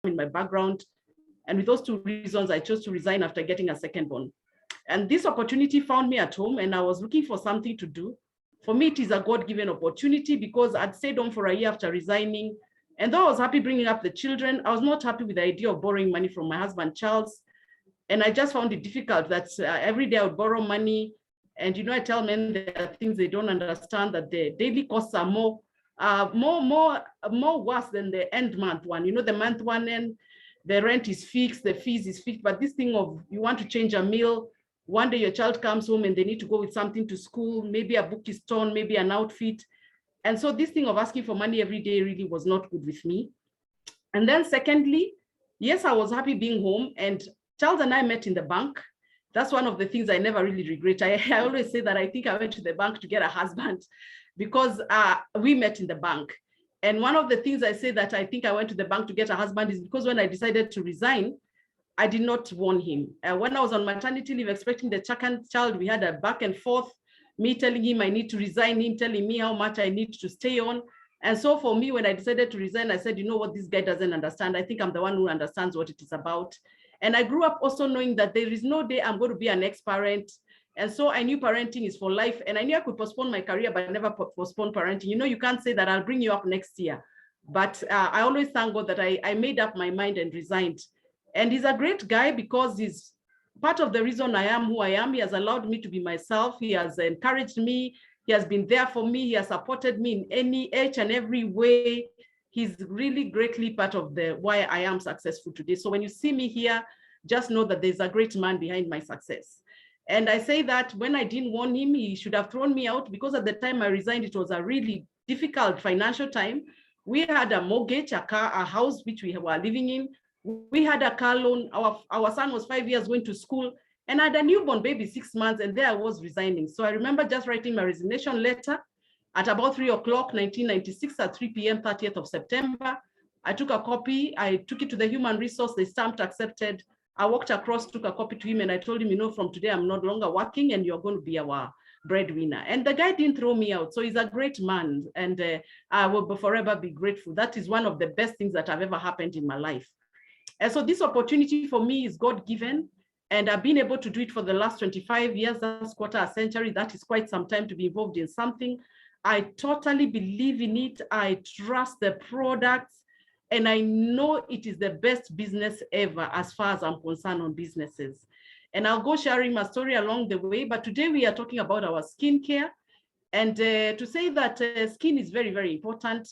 in my background. And with those two reasons, I chose to resign after getting a second born. And this opportunity found me at home, and I was looking for something to do. For me, it is a God-given opportunity because I'd stayed home for a year after resigning. And though I was happy bringing up the children, I was not happy with the idea of borrowing money from my husband, Charles. And I just found it difficult that every day I would borrow money. And, you know, I tell men there are things they don't understand, that the daily costs are more worse than the end month one. You know, the month one end, the rent is fixed, the fees is fixed. But this thing of you want to change a meal, one day your child comes home and they need to go with something to school, maybe a book is torn, maybe an outfit. And so this thing of asking for money every day really was not good with me. And then secondly, yes, I was happy being home, and Charles and I met in the bank. That's one of the things I never really regret. I always say that I think I went to the bank to get a husband because we met in the bank. And one of the things I say that I think I went to the bank to get a husband is because when I decided to resign, I did not warn him. When I was on maternity leave expecting the second child, we had a back and forth, me telling him I need to resign, him telling me how much I need to stay on. And so for me, when I decided to resign, I said, you know what, this guy doesn't understand. I think I'm the one who understands what it is about. And I grew up also knowing that there is no day I'm going to be an ex-parent. And so I knew parenting is for life. And I knew I could postpone my career, but I never postpone parenting. You know, you can't say that I'll bring you up next year. But I always thank God that I made up my mind and resigned. And he's a great guy because he's part of the reason I am who I am. He has allowed me to be myself. He has encouraged me. He has been there for me. He has supported me in each and every way. He's really greatly part of the why I am successful today. So when you see me here, just know that there's a great man behind my success. And I say that when I didn't warn him, he should have thrown me out, because at the time I resigned, it was a really difficult financial time. We had a mortgage, a car, a house, which we were living in. We had a car loan. Our son was 5 years going to school, and I had a newborn baby, 6 months, and there I was resigning. So I remember just writing my resignation letter at about 3 o'clock, 1996, at 3 p.m., 30th of September. I took a copy. I took it to the human resource. They stamped accepted. I walked across, took a copy to him, and I told him, you know, from today, I'm no longer working, and you're going to be our breadwinner. And the guy didn't throw me out. So he's a great man, and I will forever be grateful. That is one of the best things that have ever happened in my life. And so this opportunity for me is God-given, and I've been able to do it for the last 25 years, that's quarter a century. That is quite some time to be involved in something. I totally believe in it. I trust the products, and I know it is the best business ever as far as I'm concerned on businesses. And I'll go sharing my story along the way, but today we are talking about our skincare. And to say that skin is very, very important.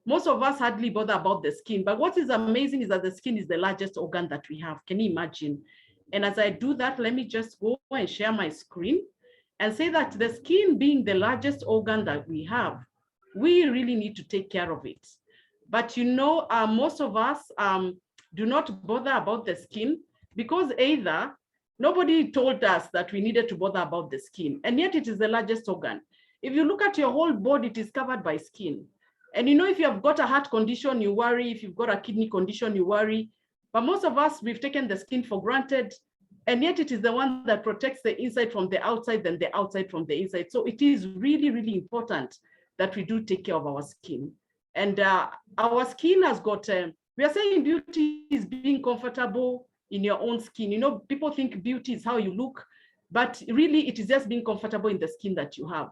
Most of us hardly bother about the skin, but what is amazing is that the skin is the largest organ that we have. Can you imagine? And as I do that, let me just go and share my screen and say that the skin being the largest organ that we have, we really need to take care of it. But you know, most of us do not bother about the skin because either nobody told us that we needed to bother about the skin, and yet it is the largest organ. If you look at your whole body, it is covered by skin. And you know, if you have got a heart condition, you worry. If you've got a kidney condition, you worry. But most of us, we've taken the skin for granted. And yet it is the one that protects the inside from the outside, than the outside from the inside. So it is really, really important that we do take care of our skin. And our skin has got, we are saying beauty is being comfortable in your own skin. You know, people think beauty is how you look, but really it is just being comfortable in the skin that you have.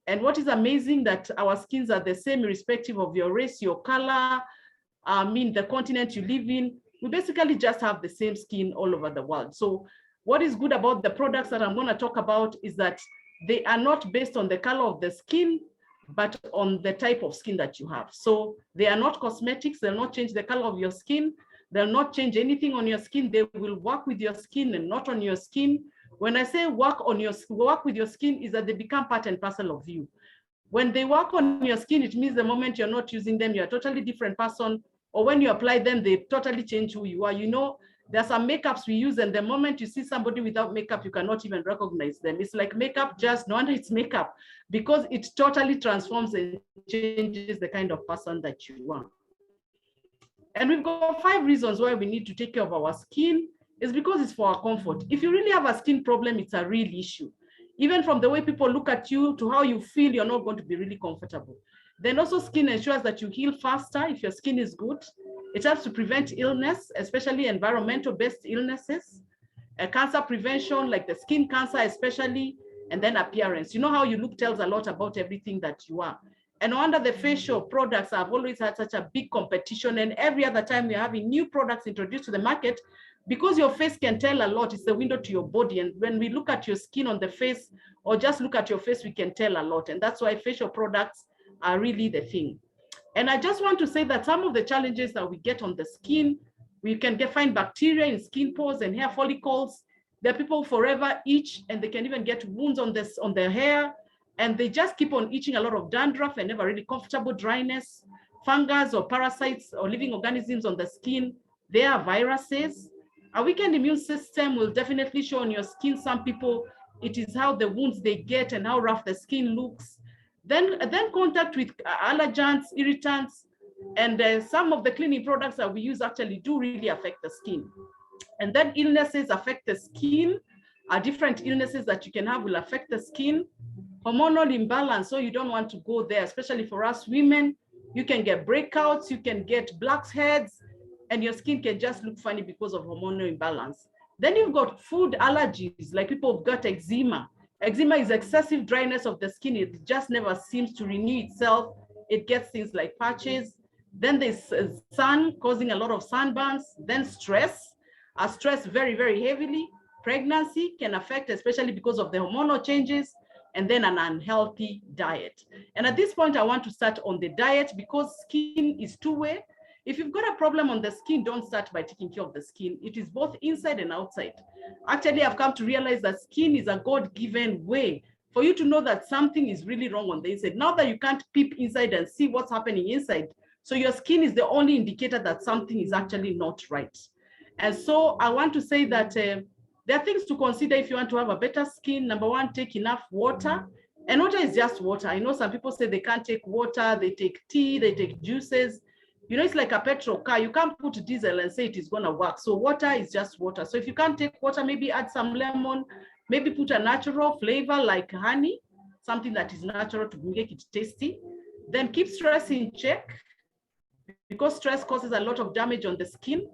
And what is amazing that our skins are the same irrespective of your race, your color, the continent you live in. We basically just have the same skin all over the world. So what is good about the products that I'm going to talk about is that they are not based on the color of the skin, but on the type of skin that you have. So they are not cosmetics. They'll not change the color of your skin. They'll not change anything on your skin. They will work with your skin and not on your skin. When I say work with your skin, is that they become part and parcel of you. When they work on your skin, it means the moment you're not using them, you're a totally different person. Or when you apply them, they totally change who you are. You know, there are some makeups we use, and the moment you see somebody without makeup, you cannot even recognize them. It's like makeup, just no wonder it's makeup, because it totally transforms and changes the kind of person that you are. And we've got 5 reasons why we need to take care of our skin. It's because it's for our comfort. If you really have a skin problem, it's a real issue. Even from the way people look at you to how you feel, you're not going to be really comfortable. Then also skin ensures that you heal faster if your skin is good. It helps to prevent illness, especially environmental-based illnesses, cancer prevention, like the skin cancer especially, and then appearance. You know how you look tells a lot about everything that you are. And no wonder the facial products have always had such a big competition, and every other time we're having new products introduced to the market, because your face can tell a lot. It's the window to your body. And when we look at your skin on the face or just look at your face, we can tell a lot. And that's why facial products are really the thing. And I just want to say that some of the challenges that we get on the skin, we can find bacteria in skin pores and hair follicles. There are people forever itch, and they can even get wounds on their hair, and they just keep on itching, a lot of dandruff and never really comfortable, dryness, fungus or parasites or living organisms on the skin. There are viruses. A weakened immune system will definitely show on your skin. Some people, it is how the wounds they get and how rough the skin looks. Then contact with allergens, irritants, and some of the cleaning products that we use actually do really affect the skin. And then illnesses affect the skin. Different illnesses that you can have will affect the skin. Hormonal imbalance, so you don't want to go there, especially for us women. You can get breakouts, you can get blackheads, and your skin can just look funny because of hormonal imbalance. Then you've got food allergies, like people who've got eczema. Eczema is excessive dryness of the skin. It just never seems to renew itself. It gets things like patches. Then there's sun, causing a lot of sunburns. Then stress, stress very, very heavily. Pregnancy can affect, especially because of the hormonal changes, and then an unhealthy diet. And at this point, I want to start on the diet, because skin is two-way. If you've got a problem on the skin, don't start by taking care of the skin. It is both inside and outside. Actually, I've come to realize that skin is a God-given way for you to know that something is really wrong on the inside. Now that you can't peep inside and see what's happening inside, so your skin is the only indicator that something is actually not right. And so I want to say that there are things to consider if you want to have a better skin. Number one, take enough water. And water is just water. I know some people say they can't take water, they take tea, they take juices. You know, it's like a petrol car. You can't put diesel and say it is going to work. So water is just water. So if you can't take water, maybe add some lemon, maybe put a natural flavor like honey, something that is natural to make it tasty. Then keep stress in check, because stress causes a lot of damage on the skin.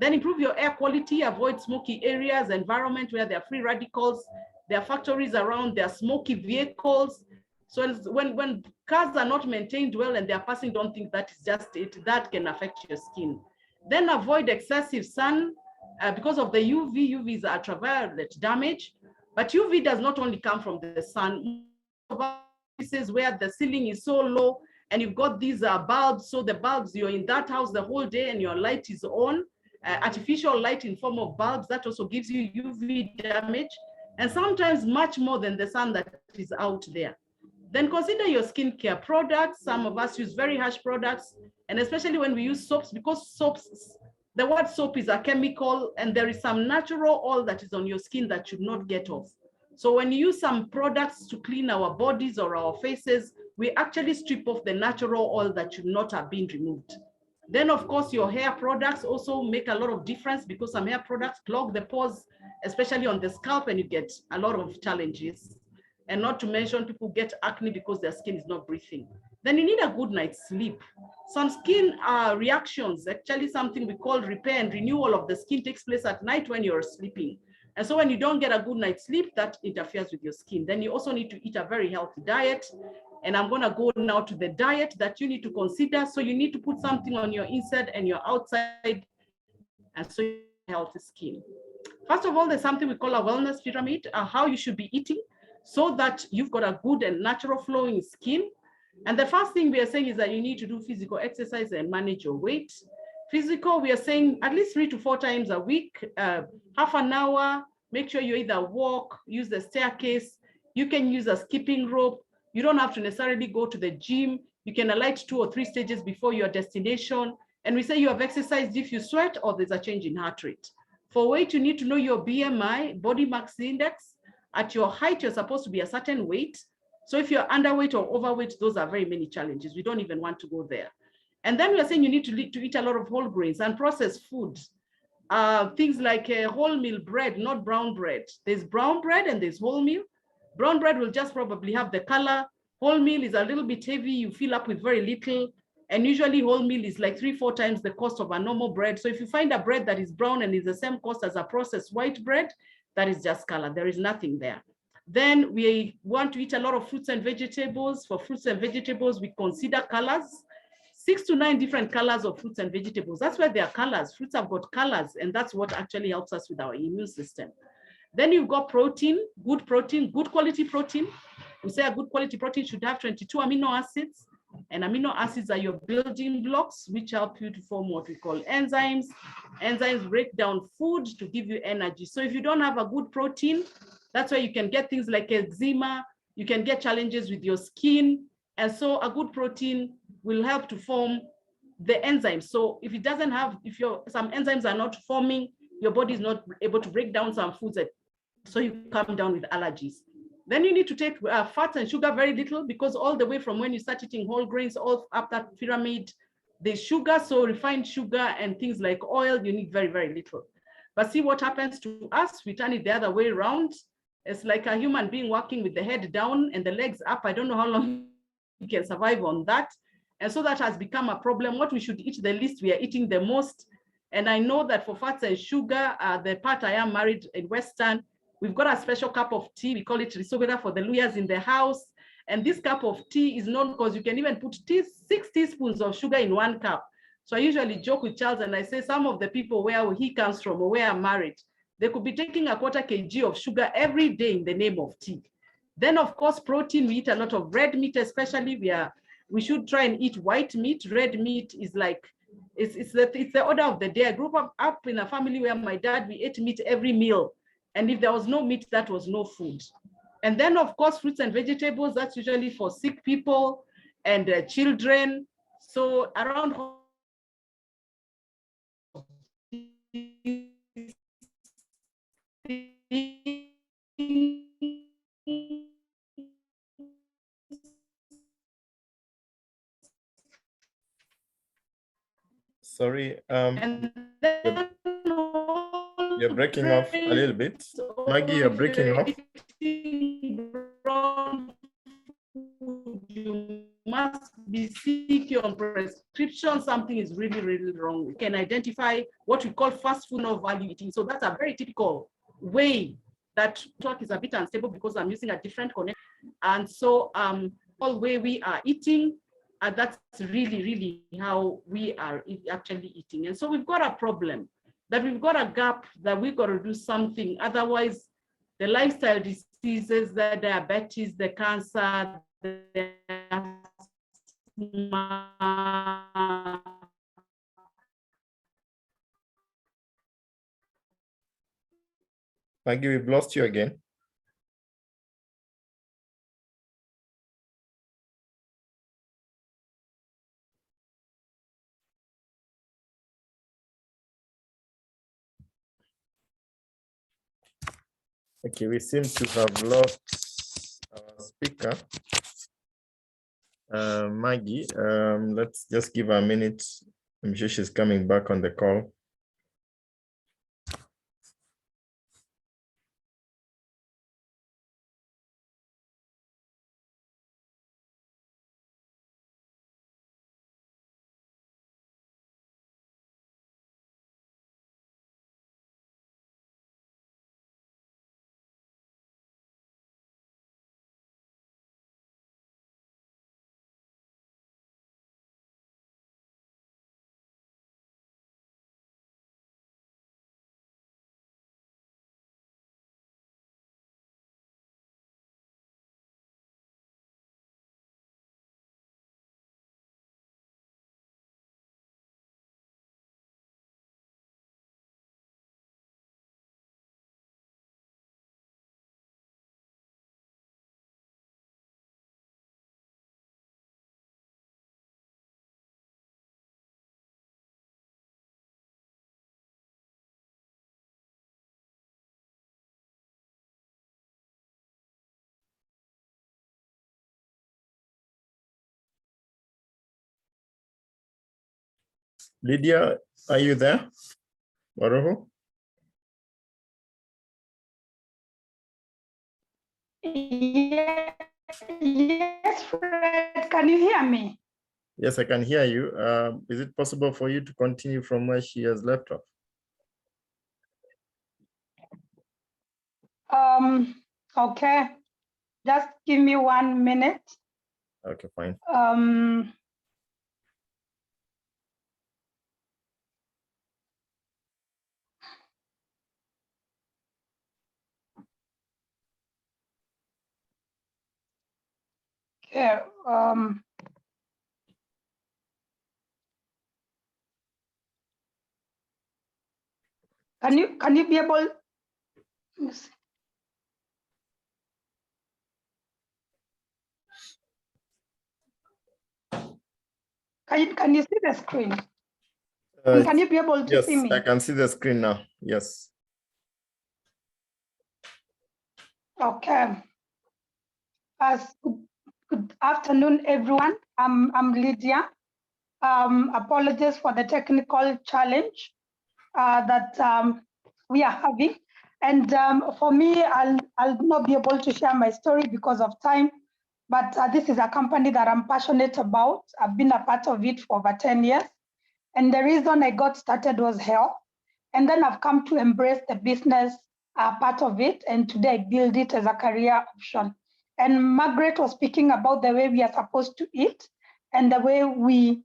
Then improve your air quality, avoid smoky areas, environment where there are free radicals, there are factories around, there are smoky vehicles. So when cars are not maintained well and they are passing, don't think that is just it. That can affect your skin. Then avoid excessive sun because of the UV. UV is ultraviolet damage, but UV does not only come from the sun. Places where the ceiling is so low and you've got these bulbs, so the bulbs, you're in that house the whole day and your light is on, artificial light in form of bulbs, that also gives you UV damage, and sometimes much more than the sun that is out there. Then consider your skincare products. Some of us use very harsh products, and especially when we use soaps, because soaps, the word soap is a chemical, and there is some natural oil that is on your skin that should not get off. So when you use some products to clean our bodies or our faces, we actually strip off the natural oil that should not have been removed. Then, of course, your hair products also make a lot of difference, because some hair products clog the pores, especially on the scalp, and you get a lot of challenges. And not to mention, people get acne because their skin is not breathing. Then you need a good night's sleep. Some skin reactions, actually something we call repair and renewal of the skin, takes place at night when you're sleeping. And so when you don't get a good night's sleep, that interferes with your skin. Then you also need to eat a very healthy diet. And I'm going to go now to the diet that you need to consider. So you need to put something on your inside and your outside, and so you have healthy skin. First of all, there's something we call a wellness pyramid, how you should be eating so that you've got a good and natural flowing skin. And the first thing we are saying is that you need to do physical exercise and manage your weight. Physical, we are saying at least 3 to 4 times a week, half an hour. Make sure you either walk, use the staircase. You can use a skipping rope. You don't have to necessarily go to the gym. You can alight 2 or 3 stages before your destination. And we say you have exercised if you sweat or there's a change in heart rate. For weight, you need to know your BMI, body mass index. At your height, you're supposed to be a certain weight. So if you're underweight or overweight, those are very many challenges. We don't even want to go there. And then we're saying you need to eat a lot of whole grains and processed food. Things like wholemeal bread, not brown bread. There's brown bread and there's wholemeal. Brown bread will just probably have the color Wholemeal is a little bit heavy. You fill up with very little. And usually wholemeal is like 3-4 times the cost of a normal bread. So if you find a bread that is brown and is the same cost as a processed white bread, that is just color. There is nothing there. Then we want to eat a lot of fruits and vegetables. For fruits and vegetables, we consider colors. 6 to 9 different colors of fruits and vegetables. That's why they are colors. Fruits have got colors, and that's what actually helps us with our immune system. Then you've got protein, good quality protein. We say a good quality protein should have 22 amino acids, and amino acids are your building blocks, which help you to form what we call enzymes. Enzymes break down food to give you energy. So if you don't have a good protein, that's why you can get things like eczema, you can get challenges with your skin. And so a good protein will help to form the enzymes. So if it doesn't have, some enzymes are not forming, your body is not able to break down some foods, so you come down with allergies. Then you need to take fat and sugar very little, because all the way from when you start eating whole grains, all up that pyramid, there's sugar. So refined sugar and things like oil, you need very, very little. But see what happens to us, we turn it the other way around. It's like a human being walking with the head down and the legs up. I don't know how long you can survive on that. And so that has become a problem. What we should eat the least, we are eating the most. And I know that for fats and sugar, the part I am married in Western, we've got a special cup of tea. We call it risogeda for the Luyas in the house. And this cup of tea is known because you can even put 6 teaspoons of sugar in 1 cup. So I usually joke with Charles and I say some of the people where he comes from or where I'm married, they could be taking a 1/4 kg of sugar every day in the name of tea. Then of course, protein, we eat a lot of red meat, especially we should try and eat white meat. Red meat is like, it's the order of the day. I grew up in a family where my dad, we ate meat every meal. And if there was no meat, that was no food. And then of course, fruits and vegetables, that's usually for sick people and children. So around Sorry, you're breaking off a little bit. Maggie, you're breaking off. You must be seeking on prescription. Something is really, really wrong. We can identify what we call fast food or value eating. So that's a very typical way that talk is a bit unstable because I'm using a different connection. And so all way we are eating, and that's really, really how we are actually eating. And so we've got a problem, that we've got a gap, that we've got to do something. Otherwise, the lifestyle diseases, the diabetes, the cancer, the asthma. Maggie, we've lost you again. Okay, we seem to have lost our speaker. Maggie, let's just give her a minute. I'm sure she's coming back on the call. Lydia, are you there? Waroho? Yes, Yes, Fred, can you hear me? Yes, I can hear you. Is it possible for you to continue from where she has left off? Okay, just give me 1 minute. Okay, fine. Okay, can you be able? Let me see. Can you see the screen? Can you be able to see Yes, me? I can see the screen now. Yes. Okay. Good afternoon, everyone. I'm Lydia. Apologies for the technical challenge that we are having. And for me, I'll not be able to share my story because of time, but this is a company that I'm passionate about. I've been a part of it for over 10 years. And the reason I got started was health. And then I've come to embrace the business part of it. And today I build it as a career option. And Margaret was speaking about the way we are supposed to eat and the way we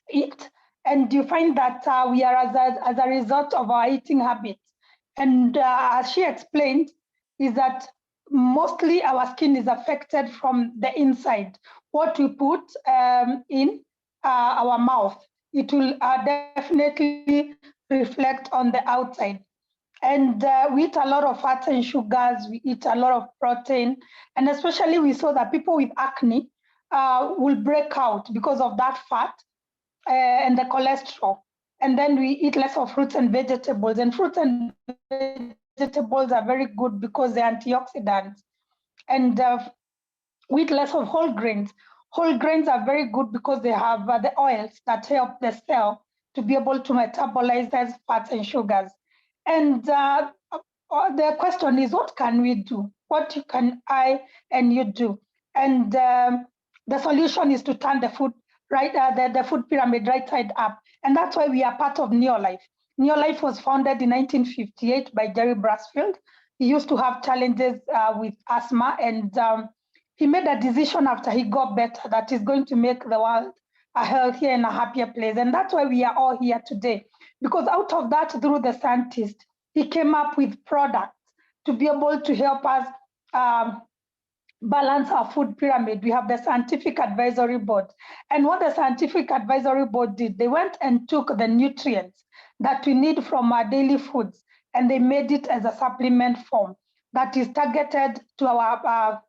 eat. And you find that we are as a result of our eating habits. And as she explained, is that mostly our skin is affected from the inside. What we put in our mouth, it will definitely reflect on the outside. And we eat a lot of fats and sugars, we eat a lot of protein, and especially we saw that people with acne will break out because of that fat and the cholesterol. And then we eat less of fruits and vegetables. And fruits and vegetables are very good because they're antioxidants. And we eat less of whole grains. Whole grains are very good because they have the oils that help the cell to be able to metabolize those fats and sugars. And the question is, what can we do? What can I and you do? And the solution is to turn the food the food pyramid right side up. And that's why we are part of Neolife. Neolife was founded in 1958 by Jerry Brasfield. He used to have challenges with asthma, and he made a decision after he got better that he's going to make the world a healthier and a happier place. And that's why we are all here today. Because out of that, through the scientist, he came up with products to be able to help us balance our food pyramid. We have the Scientific Advisory Board. And what the Scientific Advisory Board did, they went and took the nutrients that we need from our daily foods, and they made it as a supplement form that is targeted to our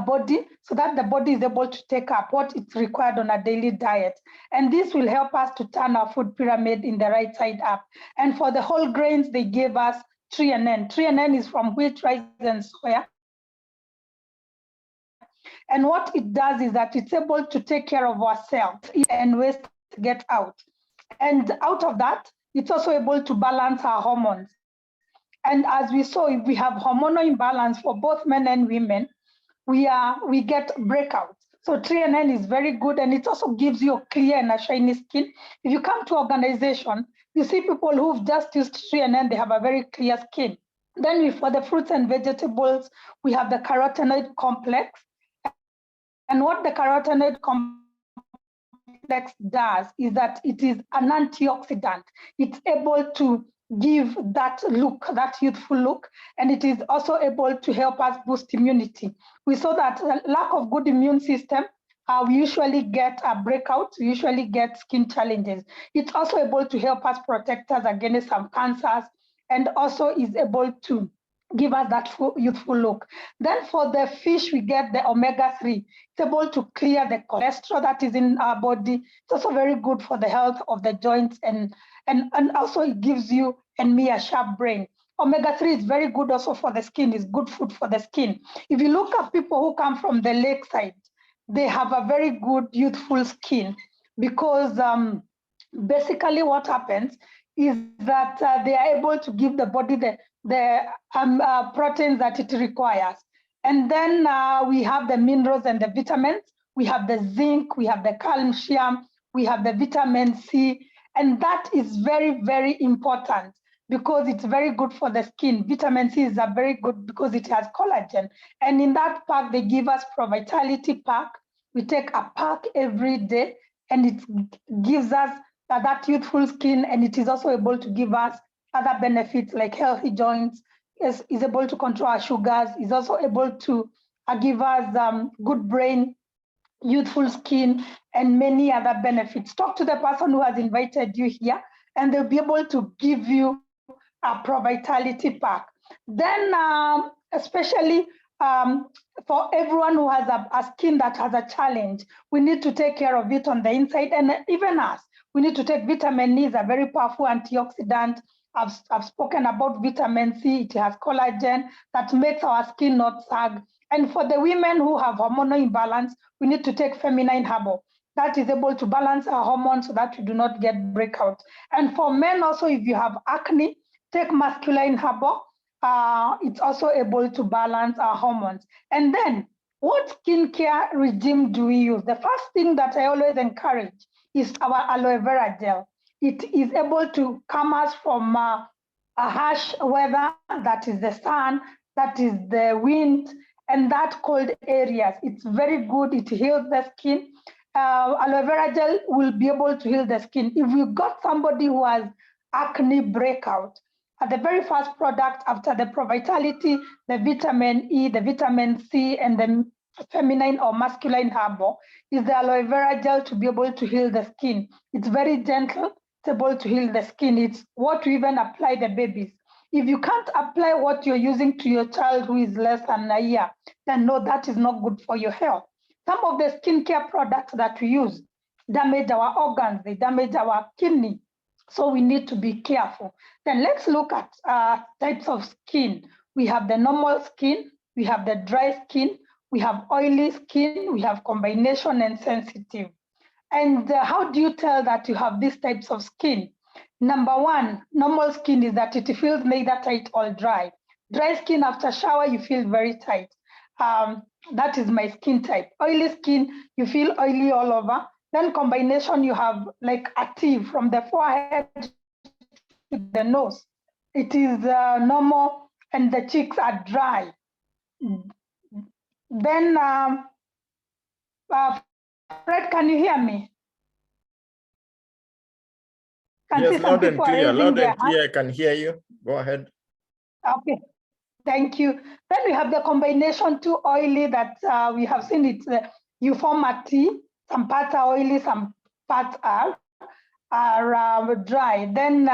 body, so that the body is able to take up what it's required on a daily diet. And this will help us to turn our food pyramid in the right side up. And for the whole grains, they gave us N. 3NN is from wheat, rice, and soya. And what it does is that it's able to take care of ourselves and waste get out. And out of that, it's also able to balance our hormones. And as we saw, if we have hormonal imbalance for both men and women, we get breakouts. So 3NN is very good, and it also gives you a clear and a shiny skin. If you come to organization, you see people who've just used 3NN, they have a very clear skin. Then for the fruits and vegetables, we have the carotenoid complex. And what the carotenoid complex does is that it is an antioxidant. It's able to give that look, that youthful look, and it is also able to help us boost immunity. We saw that lack of good immune system, we usually get breakouts, we usually get skin challenges. It's also able to help us protect us against some cancers, and also is able to give us that youthful look. Then for the fish, we get the omega-3. It's able to clear the cholesterol that is in our body. It's also very good for the health of the joints, and also it gives you and me a sharp brain. Omega-3 is very good also for the skin, is good food for the skin. If you look at people who come from the lakeside, they have a very good youthful skin, because basically what happens is that they are able to give the body the proteins that it requires. And then we have the minerals and the vitamins. We have the zinc, we have the calcium, we have the vitamin C, and that is very, very important because it's very good for the skin. Vitamin C is very good because it has collagen. And in that pack, they give us Pro Vitality pack. We take a pack every day, and it gives us that youthful skin, and it is also able to give us other benefits like healthy joints, is able to control our sugars, is also able to give us good brain, youthful skin, and many other benefits. Talk to the person who has invited you here, and they'll be able to give you a Pro Vitality pack. Then, especially for everyone who has a skin that has a challenge, we need to take care of it on the inside, and even us, we need to take vitamin E, is a very powerful antioxidant. I've spoken about vitamin C. It has collagen that makes our skin not sag. And for the women who have hormonal imbalance, we need to take feminine herbal. That is able to balance our hormones so that we do not get breakout. And for men also, if you have acne, take masculine herbal. It's also able to balance our hormones. And then, what skincare regime do we use? The first thing that I always encourage is our aloe vera gel. It is able to calm us from a harsh weather, that is the sun, that is the wind, and that cold areas. It's very good. It heals the skin. Aloe vera gel will be able to heal the skin. If you got somebody who has acne breakout, the very first product after the Pro Vitality, the vitamin E, the vitamin C, and the feminine or masculine herbal is the aloe vera gel to be able to heal the skin. It's very gentle. It's able to heal the skin. It's what we even apply the babies. If you can't apply what you're using to your child who is less than a year, then no, that is not good for your health. Some of the skincare products that we use damage our organs, they damage our kidney. So we need to be careful. Then let's look at types of skin. We have the normal skin, we have the dry skin, we have oily skin, we have combination and sensitive. And how do you tell that you have these types of skin? Number one, normal skin is that it feels neither tight or dry. Dry skin after shower, you feel very tight. That is my skin type. Oily skin, you feel oily all over. Then combination, you have like a T from the forehead to the nose. It is normal, and the cheeks are dry. Then, Fred, can you hear me? Yes, loud and clear. Loud and clear. I can hear you. Go ahead. Okay, thank you. Then we have the combination too oily that we have seen it. You form a T. Some parts are oily, some parts are dry. Then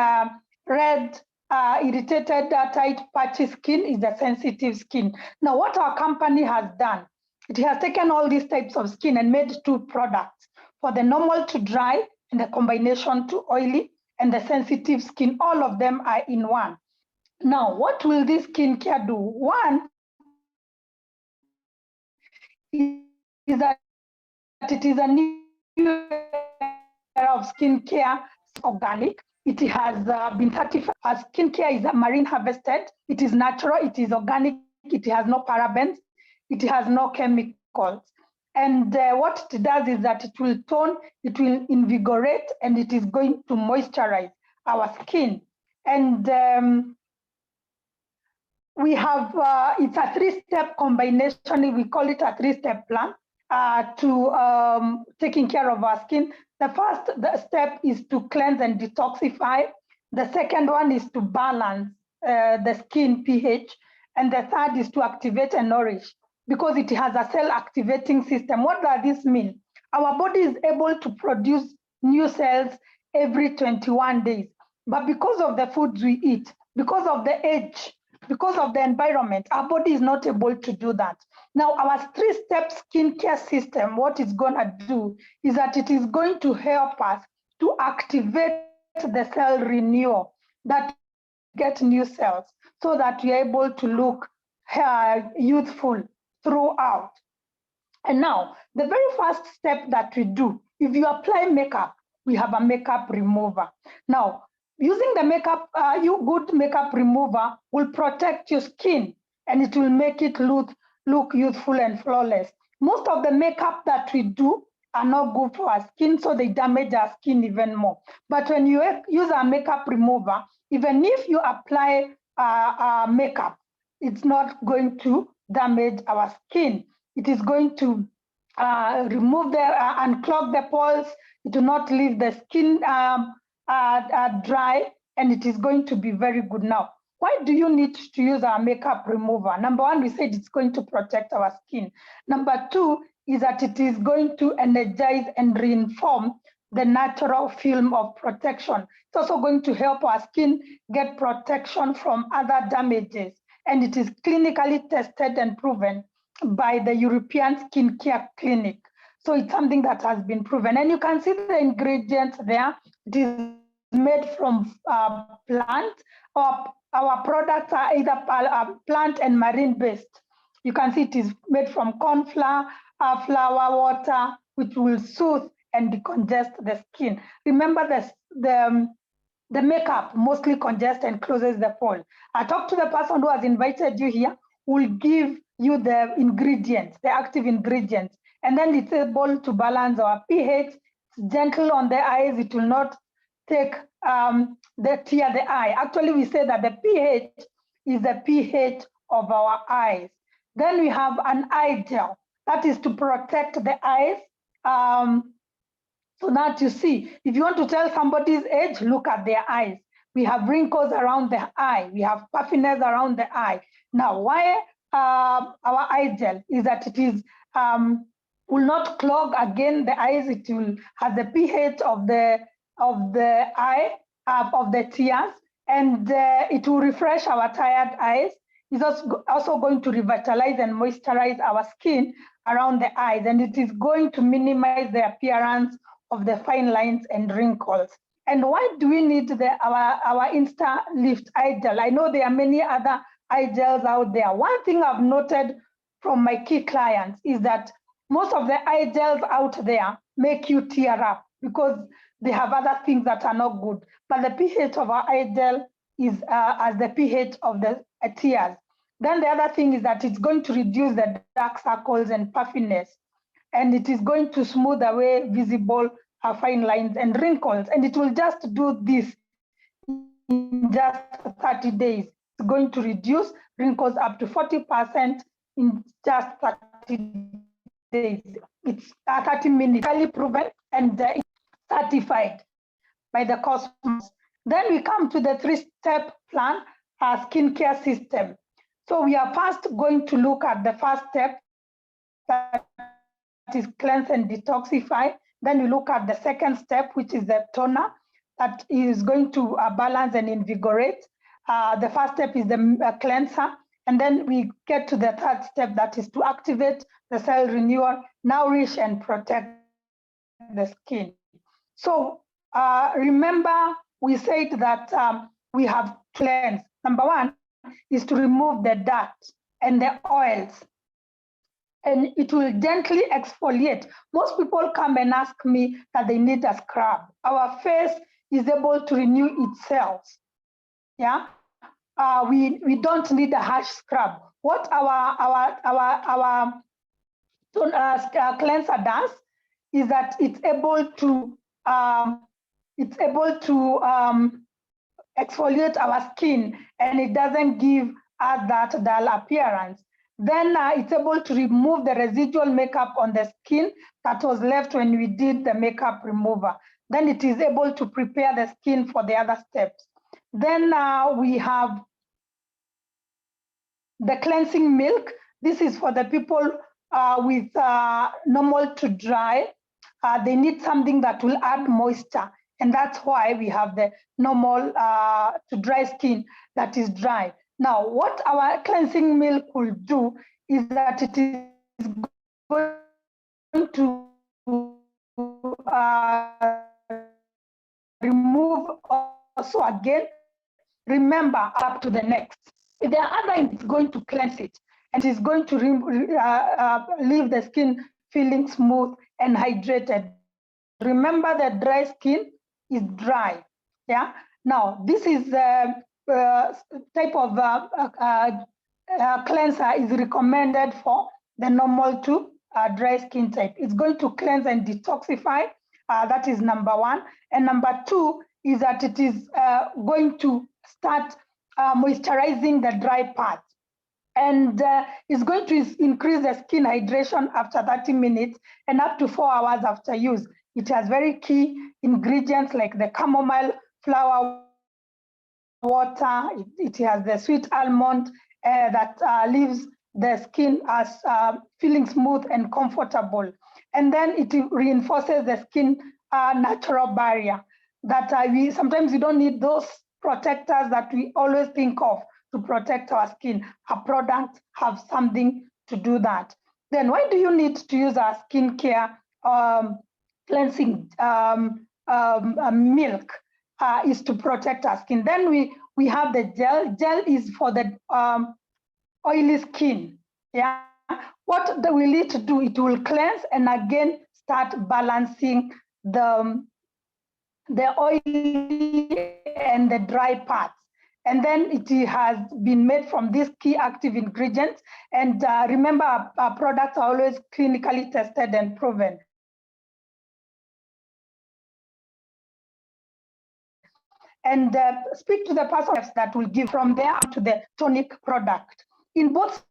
red, irritated, tight, patchy skin is the sensitive skin. Now, what our company has done, it has taken all these types of skin and made two products for the normal to dry and the combination to oily and the sensitive skin. All of them are in one. Now, what will this skincare do? One is that it is a new era of skincare, organic. It has been certified as skincare is marine harvested. It is natural, it is organic, it has no parabens, it has no chemicals. And what it does is that it will tone, it will invigorate, and it is going to moisturize our skin. And we have, it's a three-step combination. We call it a three-step plan to taking care of our skin. The first step is to cleanse and detoxify. The second one is to balance the skin pH. And the third is to activate and nourish, because it has a cell activating system. What does this mean? Our body is able to produce new cells every 21 days. But because of the foods we eat, because of the age, because of the environment, our body is not able to do that. Now, our three-step skincare system, what it's going to do is that it is going to help us to activate the cell renewal, that get new cells, so that we are able to look youthful throughout. And now, the very first step that we do, if you apply makeup, we have a makeup remover. Now, using the makeup, good makeup remover will protect your skin, and it will make it look look youthful and flawless. Most of the makeup that we do are not good for our skin, so they damage our skin even more. But when you use a makeup remover, even if you apply makeup, it's not going to damage our skin. It is going to remove the unclog the pores. It will not leave the skin dry, and it is going to be very good. Now, why do you need to use our makeup remover? Number one, we said it's going to protect our skin. Number two is that it is going to energize and reinform the natural film of protection. It's also going to help our skin get protection from other damages. And it is clinically tested and proven by the European Skincare Clinic. So it's something that has been proven. And you can see the ingredients there. It is made from plant. Our products are either plant and marine based. You can see it is made from corn flour, flour, water, which will soothe and decongest the skin. Remember this, the makeup mostly congests and closes the pore. I talked to the person who has invited you here, who will give you the ingredients, the active ingredients, and then it's able to balance our pH. It's gentle on the eyes. It will not take tear the eye. Actually, we say that the pH is the pH of our eyes. Then we have an eye gel that is to protect the eyes. So that you see, if you want to tell somebody's age, look at their eyes. We have wrinkles around the eye. We have puffiness around the eye. Now, why our eye gel is that it is will not clog again the eyes. It will have the pH of the eye of the tears, and it will refresh our tired eyes. It's also going to revitalize and moisturize our skin around the eyes, and it is going to minimize the appearance of the fine lines and wrinkles. And why do we need our Insta Lift eye gel? I know there are many other eye gels out there. One thing I've noted from my key clients is that most of the eye gels out there make you tear up because they have other things that are not good. But the pH of our eye gel is as the pH of the tears. Then the other thing is that it's going to reduce the dark circles and puffiness, and it is going to smooth away visible fine lines and wrinkles. And it will just do this in just 30 days. It's going to reduce wrinkles up to 40% in just 30 days. It's 30 minutes, highly proven, and it's certified by the Cosmos. Then we come to the 3-step plan, skincare system. So we are first going to look at the first step, that is cleanse and detoxify. Then we look at the second step, which is the toner, that is going to balance and invigorate. The first step is the cleanser. And then we get to the third step, that is to activate the cell renewal, nourish and protect the skin. So remember, we said that we have cleanse. Number one is to remove the dirt and the oils, and it will gently exfoliate. Most people come and ask me that they need a scrub. Our face is able to renew itself. Yeah, we don't need a harsh scrub. What our cleanser does is that it's able to exfoliate our skin, and it doesn't give us that dull appearance. Then it's able to remove the residual makeup on the skin that was left when we did the makeup remover. Then it is able to prepare the skin for the other steps. Then we have the cleansing milk. This is for the people with normal to dry. They need something that will add moisture. And that's why we have the normal to dry skin that is dry. Now, what our cleansing milk will do is that it is going to remove also again, remember, up to the next. If there are other, it's going to cleanse it, and it's going to leave the skin feeling smooth and hydrated. Remember that dry skin is dry. Yeah. Now, this is the type of cleanser is recommended for the normal to dry skin type. It's going to cleanse and detoxify. That is number one. And number two is that it is going to start moisturizing the dry parts. And it's going to increase the skin hydration after 30 minutes and up to 4 hours after use. It has very key ingredients like the chamomile flower water. It has the sweet almond that leaves the skin as feeling smooth and comfortable. And then it reinforces the skin natural barrier that sometimes we don't need those protectors that we always think of to protect our skin. Our products have something to do that. Then why do you need to use our skincare cleansing milk? Is to protect our skin. Then we have the gel. Gel is for the oily skin. Yeah. What do we need to do? It will cleanse and again start balancing the oily and the dry parts. And then it has been made from these key active ingredients. And remember, our products are always clinically tested and proven. And speak to the person that will give from there to the tonic product. In both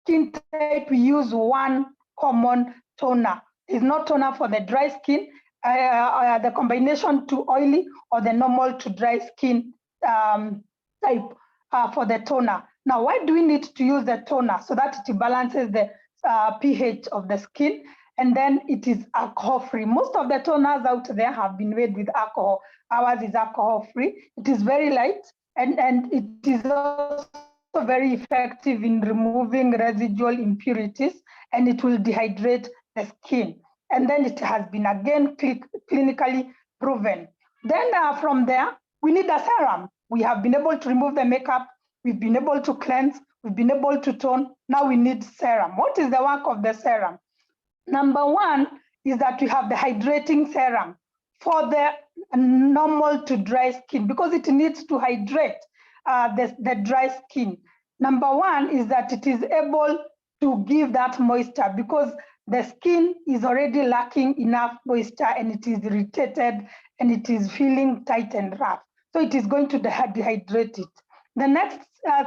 skin type, we use one common toner. There's no toner for the dry skin, the combination to oily or the normal to dry skin type for the toner. Now, why do we need to use the toner? So that it balances the pH of the skin, and then it is alcohol-free. Most of the toners out there have been made with alcohol. Ours is alcohol-free. It is very light, and it is also very effective in removing residual impurities, and it will dehydrate the skin. And then it has been again clinically proven. Then from there, we need a serum. We have been able to remove the makeup. We've been able to cleanse. We've been able to tone. Now we need serum. What is the work of the serum? Number one is that we have the hydrating serum for the normal to dry skin because it needs to hydrate the dry skin. Number one is that it is able to give that moisture because the skin is already lacking enough moisture and it is irritated and it is feeling tight and rough. So it is going to dehydrate it. The next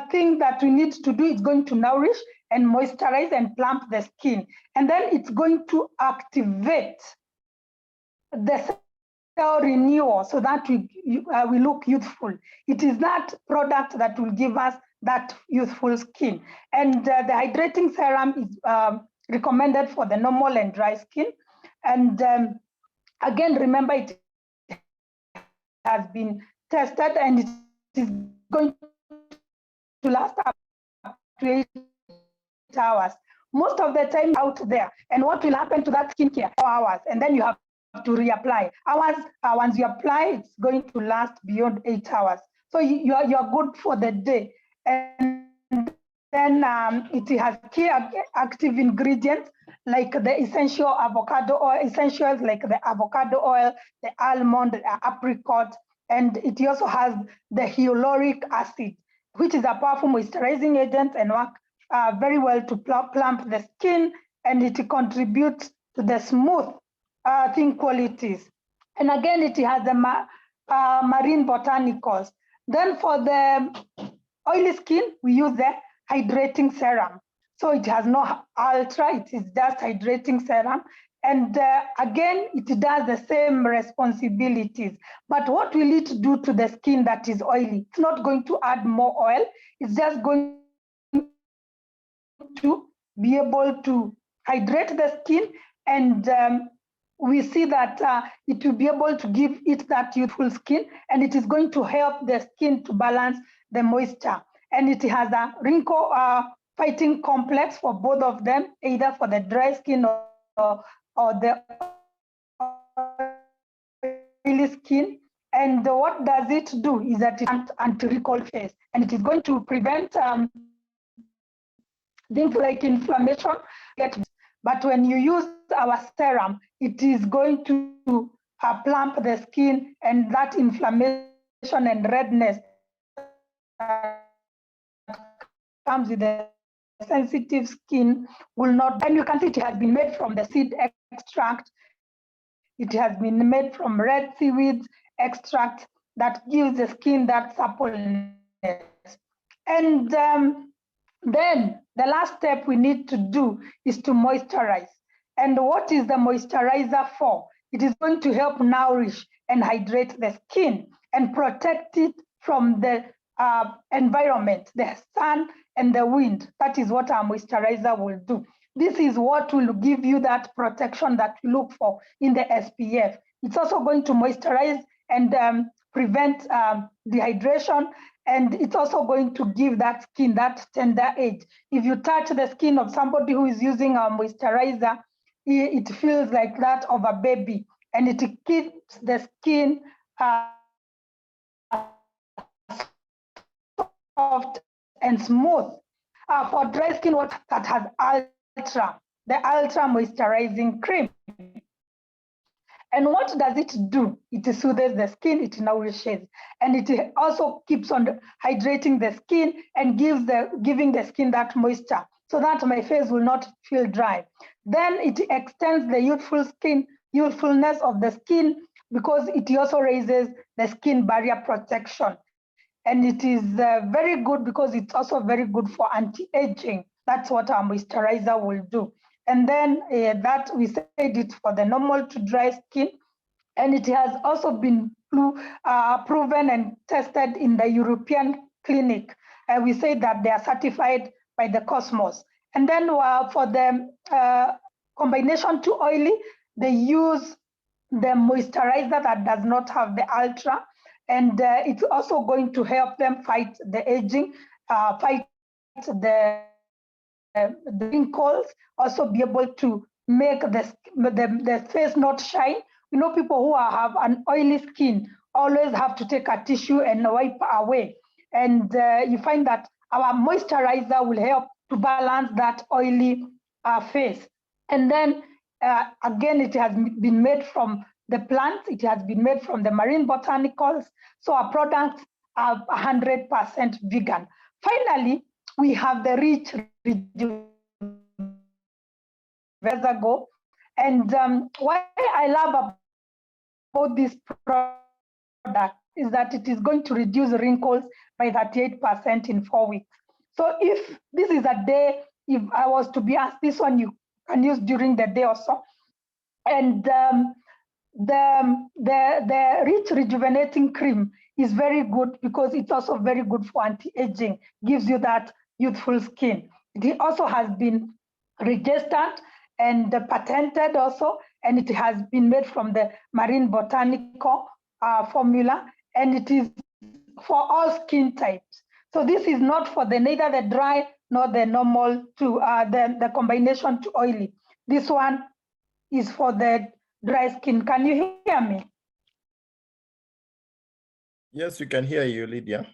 thing that we need to do is going to nourish and moisturize and plump the skin. And then it's going to activate the cell renewal so that we look youthful. It is that product that will give us that youthful skin. And the hydrating serum is recommended for the normal and dry skin. And again, remember it has been tested and it is going to last up to 8 hours. Most of the time out there. And what will happen to that skincare? 4 hours, and then you have to reapply. Once you apply, it's going to last beyond 8 hours. So you're good for the day. And then it has key active ingredients like the essential avocado oil, essentials like the avocado oil, the almond, the apricot, and it also has the hyaluronic acid, which is a powerful moisturizing agent and work very well to plump the skin, and it contributes to the smooth thin qualities. And again, it has the marine botanicals. Then for the oily skin, we use the hydrating serum. So it has no ultra, it is just hydrating serum. And again, it does the same responsibilities. But what will it do to the skin that is oily? It's not going to add more oil. It's just going to be able to hydrate the skin. And we see that it will be able to give it that youthful skin. And it is going to help the skin to balance the moisture. And it has a wrinkle fighting complex for both of them, either for the dry skin or the oily skin. And what does it do is that it anti-wrinkle phase, and it is going to prevent things like inflammation. But when you use our serum, it is going to plump the skin, and that inflammation and redness comes with a sensitive skin will not, and you can see it has been made from the seed extract. It has been made from red seaweed extract that gives the skin that suppleness. And then the last step we need to do is to moisturize. And what is the moisturizer for? It is going to help nourish and hydrate the skin and protect it from the environment, the sun and the wind. That is what our moisturizer will do. This is what will give you that protection that you look for in the SPF. It's also going to moisturize and prevent dehydration, and it's also going to give that skin that tender edge. If you touch the skin of somebody who is using a moisturizer, it feels like that of a baby, and it keeps the skin soft and smooth. For dry skin, what that has the ultra moisturizing cream. And what does it do? It soothes the skin, it nourishes, and it also keeps on hydrating the skin and giving the skin that moisture so that my face will not feel dry. Then it extends the youthfulness of the skin because it also raises the skin barrier protection. And it is very good because it's also very good for anti-aging. That's what our moisturizer will do. And then that we said it for the normal to dry skin. And it has also been proven and tested in the European clinic. We say that they are certified by the Cosmos. And then for the combination to oily, they use the moisturizer that does not have the ultra. And it's also going to help them fight the aging, fight the wrinkles, also be able to make the face not shine. You know, people who have an oily skin always have to take a tissue and wipe away. And you find that our moisturizer will help to balance that oily face. And then again, it has been made from the plants, it has been made from the marine botanicals. So our products are 100% vegan. Finally, we have the rich ago. And what I love about this product is that it is going to reduce wrinkles by 38% in 4 weeks. So if this is a day, if I was to be asked, this one you can use during the day or so. And the rich rejuvenating cream is very good because it's also very good for anti-aging, gives you that youthful skin. It also has been registered and patented also, and it has been made from the marine botanical formula, and it is for all skin types. So this is not for neither the dry nor the normal to the combination to oily. This one is for the dry skin. Can you hear me? Yes, we can hear you, Lydia.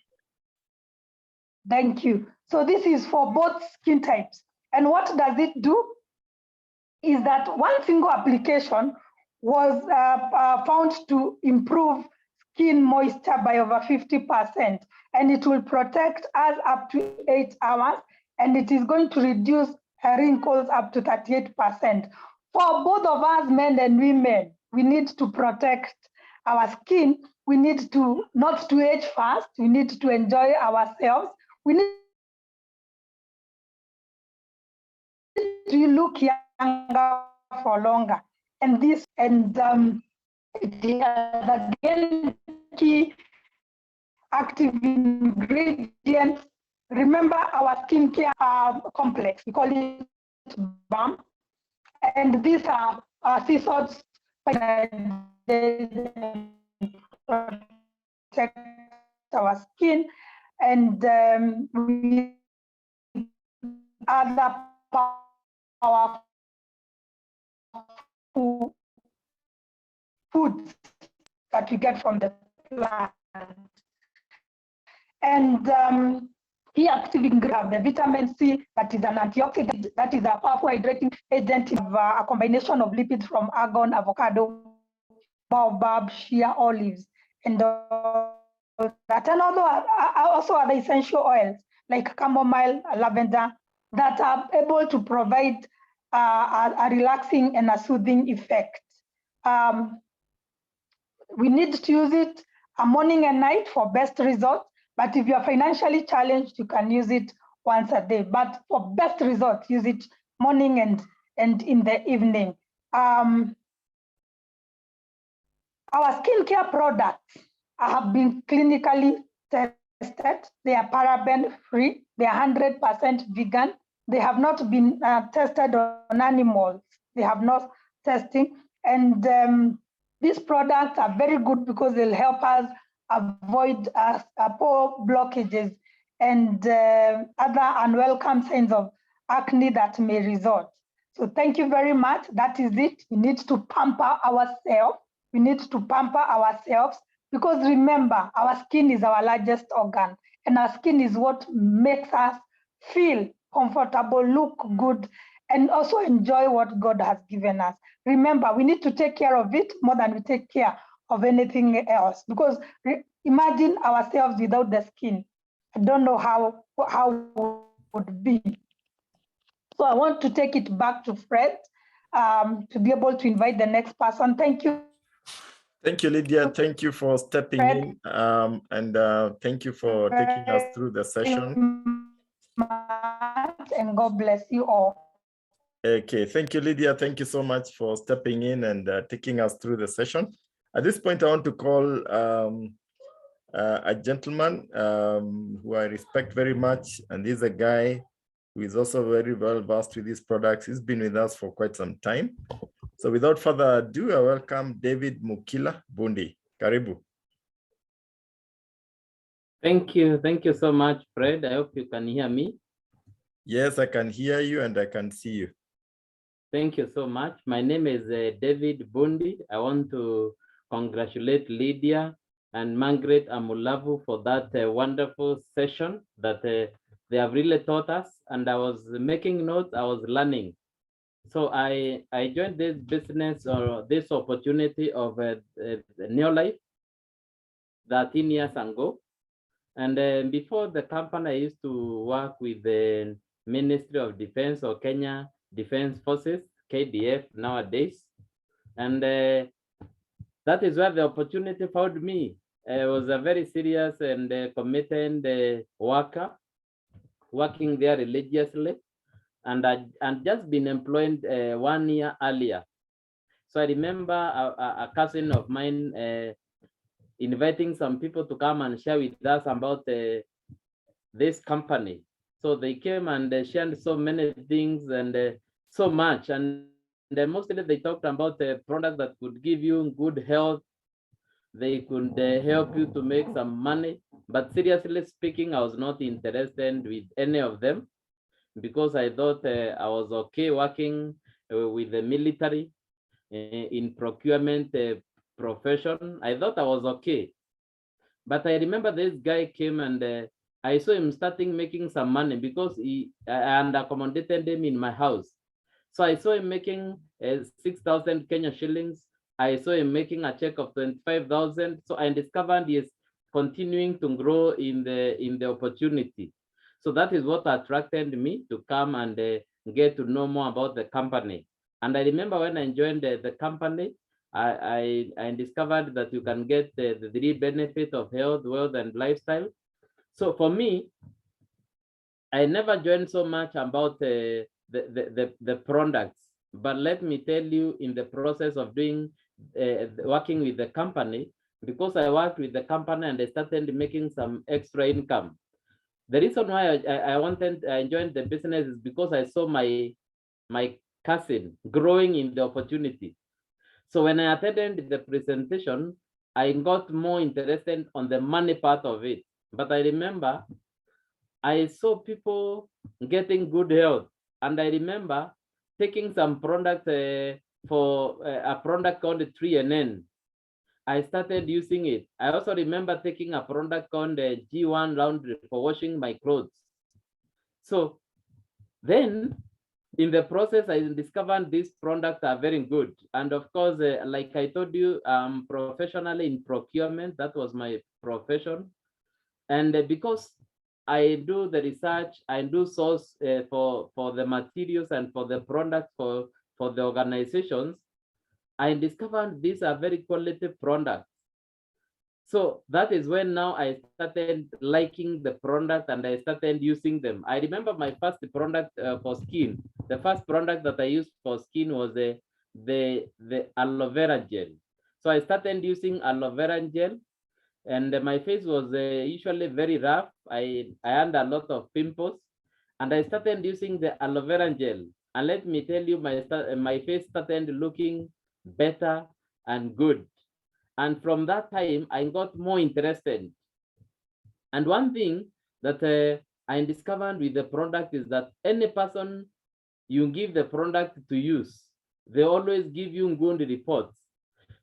Thank you. So this is for both skin types. And what does it do? Is that one single application was found to improve skin moisture by over 50%, and it will protect us up to 8 hours, and it is going to reduce wrinkles up to 38%. For both of us, men and women, we need to protect our skin. We need to not to age fast. We need to enjoy ourselves. We need to look younger for longer. And this, and it has again key active ingredients. Remember our skincare complex, we call it BAM. And these are sea salts protect our skin, and we other powerful foods that we get from the plant. And key active ingredients, the vitamin C, that is an antioxidant, that is a powerful hydrating agent, a combination of lipids from argan, avocado, baobab, shea, olives, and that. And also other essential oils like chamomile, lavender, that are able to provide a relaxing and a soothing effect. We need to use it a morning and night for best results. But if you're financially challenged, you can use it once a day. But for best results, use it morning and in the evening. Our skincare products have been clinically tested. They are paraben-free. They are 100% vegan. They have not been tested on animals. They have no testing. And these products are very good because they'll help us avoid pore blockages and other unwelcome signs of acne that may result. So thank you very much. That is it. We need to pamper ourselves. We need to pamper ourselves because remember, our skin is our largest organ, and our skin is what makes us feel comfortable, look good, and also enjoy what God has given us. Remember, we need to take care of it more than we take care of anything else, because imagine ourselves without the skin. I don't know how it would be. So I want to take it back to Fred to be able to invite the next person. Thank you. Thank you, Lydia. Thank you for stepping in, and thank you for taking us through the session. And God bless you all. Okay, thank you, Lydia. Thank you so much for stepping in and taking us through the session. At this point, I want to call a gentleman who I respect very much, and he's a guy who is also very well versed with these products. He's been with us for quite some time. So without further ado, I welcome David Mukila Bundi. Karibu. Thank you. Thank you so much, Fred. I hope you can hear me. Yes, I can hear you and I can see you. Thank you so much. My name is David Bundi. I want to congratulate Lydia and Margaret Amulavu for that wonderful session that they have really taught us. And I was making notes, I was learning. So I joined this business or this opportunity of Neolife 13 years ago. And before the company, I used to work with the Ministry of Defense or Kenya Defense Forces, KDF nowadays. And that is where the opportunity found me. I was a very serious and committed worker, working there religiously. And I'd just been employed 1 year earlier. So I remember a cousin of mine inviting some people to come and share with us about this company. So they came and they shared so many things and so much. And mostly they talked about a product that could give you good health. They could help you to make some money. But seriously speaking, I was not interested with any of them, because I thought I was okay working with the military in procurement profession. I thought I was okay. But I remember this guy came and I saw him starting making some money because I accommodated him in my house. So I saw him making 6,000 Kenya shillings. I saw him making a check of 25,000. So I discovered he is continuing to grow in the opportunity. So that is what attracted me to come and get to know more about the company. And I remember when I joined the company, I discovered that you can get the 3 benefits of health, wealth, and lifestyle. So for me, I never joined so much about the products. But let me tell you, in the process of doing working with the company, because I worked with the company and I started making some extra income. The reason why I joined the business is because I saw my cousin growing in the opportunity. So when I attended the presentation, I got more interested on the money part of it. But I remember I saw people getting good health, and I remember taking some product for a product called 3NN. I started using it. I also remember taking a product called G1 Laundry for washing my clothes. So then in the process, I discovered these products are very good. And of course, like I told you, professionally in procurement, that was my profession. And because I do the research, I do source for the materials and for the products for the organizations, I discovered these are very quality products. So that is when now I started liking the product and I started using them. I remember my first product for skin. The first product that I used for skin was the aloe vera gel. So I started using aloe vera gel, and my face was usually very rough. I had a lot of pimples, and I started using the aloe vera gel. And let me tell you, my face started looking better and good. And from that time, I got more interested. And one thing that I discovered with the product is that any person you give the product to use, they always give you good reports.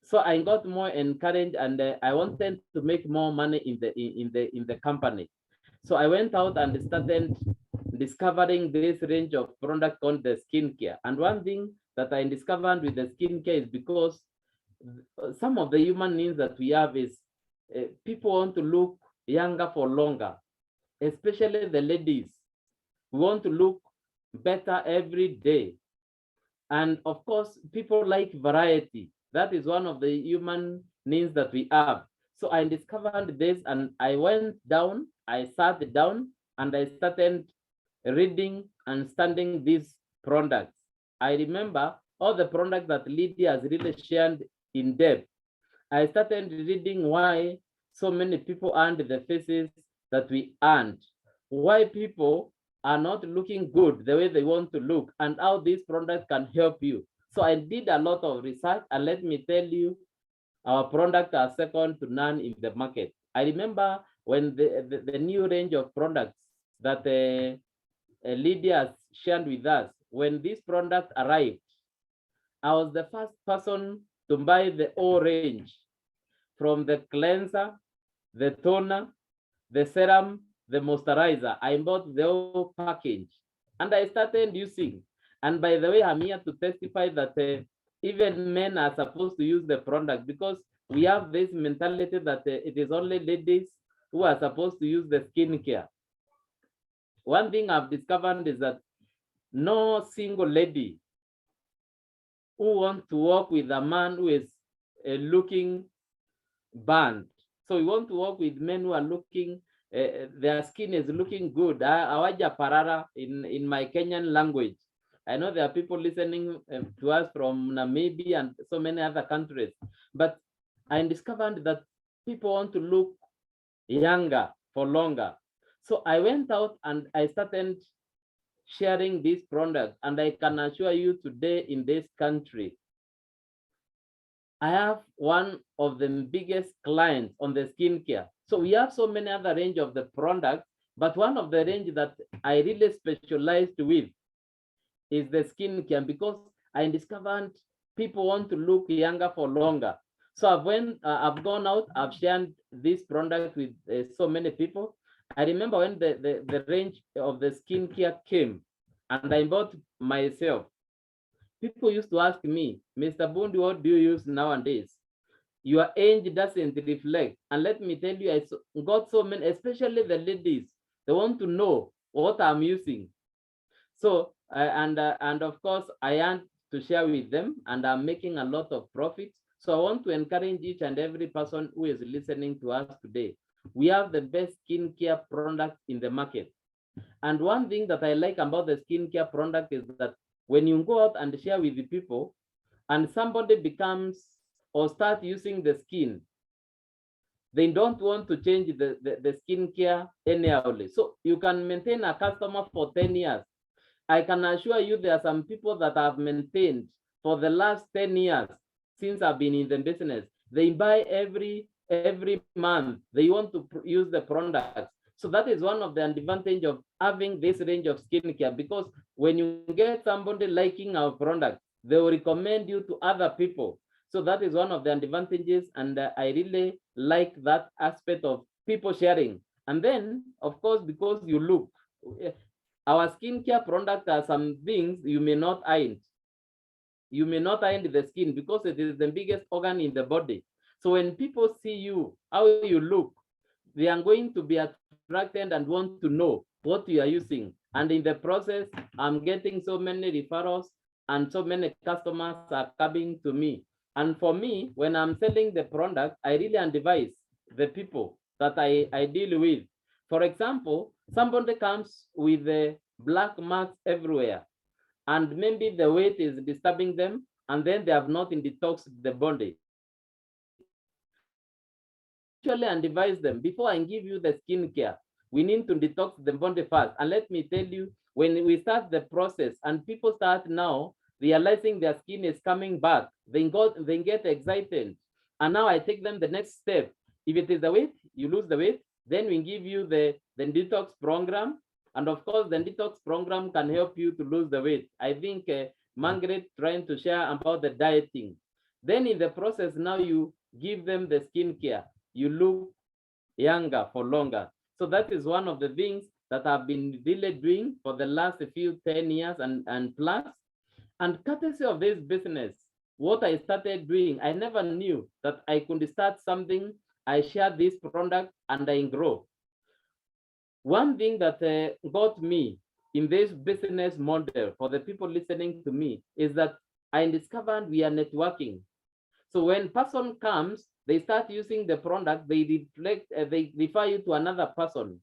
So I got more encouraged, and I wanted to make more money in the company. So I went out and started discovering this range of product called the skincare. And one thing that I discovered with the skincare is because some of the human needs that we have is people want to look younger for longer, especially the ladies. We want to look better every day. And of course, people like variety. That is one of the human needs that we have. So I discovered this, and I went down, I sat down, and I started reading and studying these products. I remember all the products that Lydia has really shared in depth. I started reading why so many people earned the faces that we earned, why people are not looking good the way they want to look, and how these products can help you. So I did a lot of research, and let me tell you, our products are second to none in the market. I remember when the new range of products that Lydia has shared with us, when this product arrived, I was the first person to buy the whole range, from the cleanser, the toner, the serum, the moisturizer. I bought the whole package and I started using. And by the way, I'm here to testify that even men are supposed to use the product, because we have this mentality that it is only ladies who are supposed to use the skincare. One thing I've discovered is that no single lady who wants to work with a man who is looking burned. So we want to work with men who are looking, their skin is looking good. Awaja parara in my Kenyan language. I know there are people listening to us from Namibia and so many other countries, but I discovered that people want to look younger for longer. So I went out and I started sharing this product, and I can assure you today in this country, I have one of the biggest clients on the skincare. So we have so many other range of the products, but one of the range that I really specialized with is the skincare, because I discovered people want to look younger for longer. So I've gone out, I've shared this product with so many people. I remember when the range of the skincare came and I bought myself, people used to ask me, Mr. Bundi, what do you use nowadays? Your age doesn't reflect. And let me tell you, I got so many, especially the ladies, they want to know what I'm using. So, and of course, I want to share with them, and I'm making a lot of profits. So I want to encourage each and every person who is listening to us today. We have the best skincare product in the market. And one thing that I like about the skincare product is that when you go out and share with the people, and somebody becomes or start using the skin, they don't want to change the skincare anyhow. So you can maintain a customer for 10 years. I can assure you there are some people that have maintained for the last 10 years since I've been in the business. They buy every month. They want to use the products. So that is one of the advantage of having this range of skincare, because when you get somebody liking our product, they will recommend you to other people. So that is one of the advantages, and I really like that aspect of people sharing. And then, of course, because you look, our skincare product are some things you may not iron. You may not iron the skin because it is the biggest organ in the body. So when people see you, how you look, they are going to be attracted and want to know what you are using. And in the process, I'm getting so many referrals and so many customers are coming to me. And for me, when I'm selling the product, I really advise the people that I deal with. For example, somebody comes with the black marks everywhere, and maybe the weight is disturbing them, and then they have not detoxed the body. Actually, advise them, before I give you the skincare, we need to detox the body first. And let me tell you, when we start the process and people start now realizing their skin is coming back, they get excited. And now I take them the next step. If it is the weight, you lose the weight, then we give you the detox program. And of course, the detox program can help you to lose the weight. I think Margaret trying to share about the dieting. Then in the process, now you give them the skincare. You look younger for longer. So that is one of the things that I've been really doing for the last few 10 years and plus. And courtesy of this business, what I started doing, I never knew that I could start something. I share this product and I grow. One thing that got me in this business model for the people listening to me is that I discovered we are networking. So when person comes, they start using the product, they refer you to another person.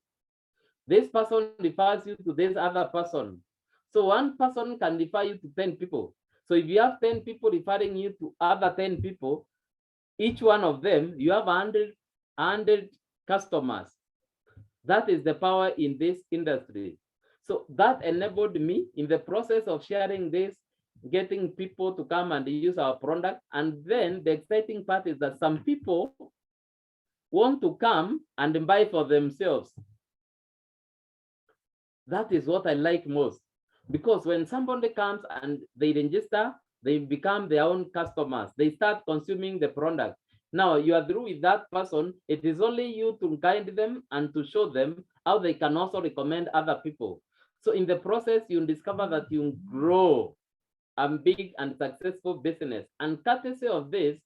This person refers you to this other person. So one person can refer you to 10 people. So if you have 10 people referring you to other 10 people, each one of them, you have 100 customers. That is the power in this industry. So that enabled me in the process of sharing this, getting people to come and use our product. And then the exciting part is that some people want to come and buy for themselves. That is what I like most, because when somebody comes and they register, they become their own customers. They start consuming the product. Now you are through with that person. It is only you to guide them and to show them how they can also recommend other people. So in the process, you discover that you grow a big and successful business. And courtesy of this